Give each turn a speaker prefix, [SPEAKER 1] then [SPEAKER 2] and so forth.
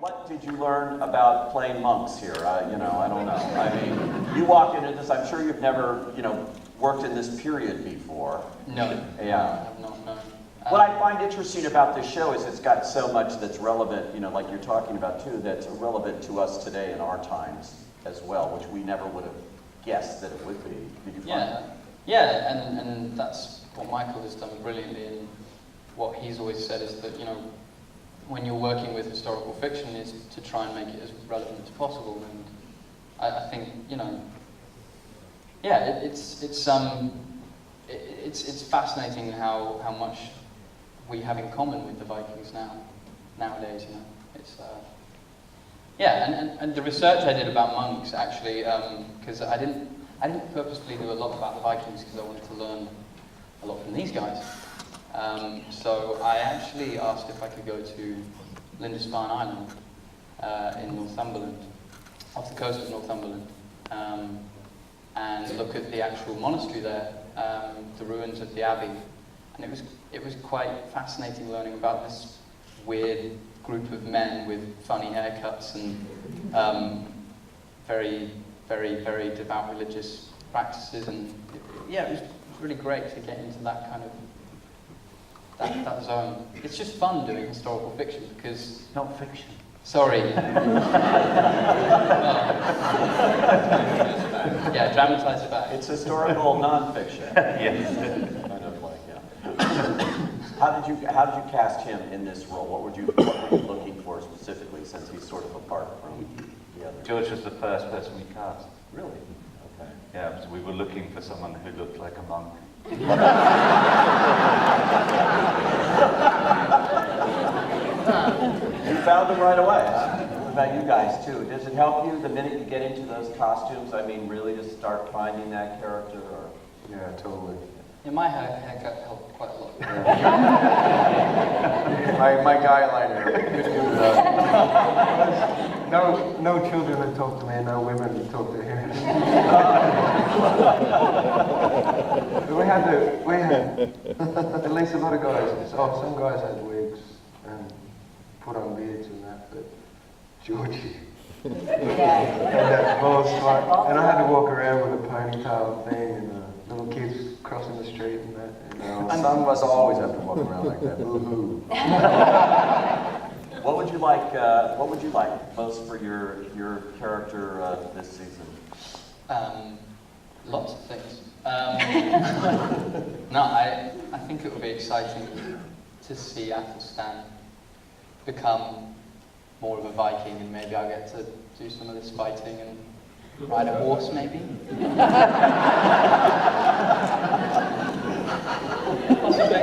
[SPEAKER 1] What did you learn about playing monks here? You know, I don't know. I mean, you walked into this, I'm sure you've never, you know, worked in this period before.
[SPEAKER 2] No.
[SPEAKER 1] Yeah.
[SPEAKER 2] I have not, no.
[SPEAKER 1] What I find interesting about this show is it's got so much that's relevant, you know, like you're talking about too, that's relevant to us today in our times as well, which we never would have guessed that it would be. Did you find that?
[SPEAKER 2] Yeah, and that's what Michael has done brilliantly, and what he's always said is that, you know, when you're working with historical fiction is to try and make it as relevant as possible, and I think, you know, yeah, it's fascinating how much we have in common with the Vikings nowadays, you know. It's yeah, and the research I did about monks actually, because I didn't purposefully do a lot about the Vikings because I wanted to learn a lot from these guys. So I actually asked if I could go to Lindisfarne Island in Northumberland, off the coast of Northumberland, and look at the actual monastery there, the ruins of the abbey, and it was quite fascinating learning about this weird group of men with funny haircuts and very, very, very devout religious practices, and yeah, it was really great to get into that kind of that zone. It's just fun doing historical fiction because
[SPEAKER 1] Not fiction.
[SPEAKER 2] sorry. Yeah, dramatize it back.
[SPEAKER 1] It's historical nonfiction.
[SPEAKER 3] Yes.
[SPEAKER 1] Kind of like, yeah. How did you cast him in this role? What were you looking for specifically, since he's sort of apart from the others?
[SPEAKER 3] George was the first person we cast.
[SPEAKER 1] Really? Okay.
[SPEAKER 3] Yeah, so we were looking for someone who looked like a monk.
[SPEAKER 1] You found them right away, huh? What about you guys too? Does it help you the minute you get into those costumes? I mean, really to start finding that character? Or?
[SPEAKER 4] Yeah, totally.
[SPEAKER 2] Yeah, my haircut helped quite a lot.
[SPEAKER 4] My guy liner. No children would talk to me, no women would talk to him. we had at least a lot of guys. Some guys had wigs and put on beards and that, but Georgie. And that whole smart. And I had to walk around with a ponytail thing and little kids crossing the street and that. And some of us always have to walk around like that. Boo-hoo.
[SPEAKER 1] What would you like most for your character this season?
[SPEAKER 2] Lots of things. No, I think it would be exciting to see Athelstan become more of a Viking, and maybe I'll get to do some of this fighting and ride a horse, maybe. Possibly.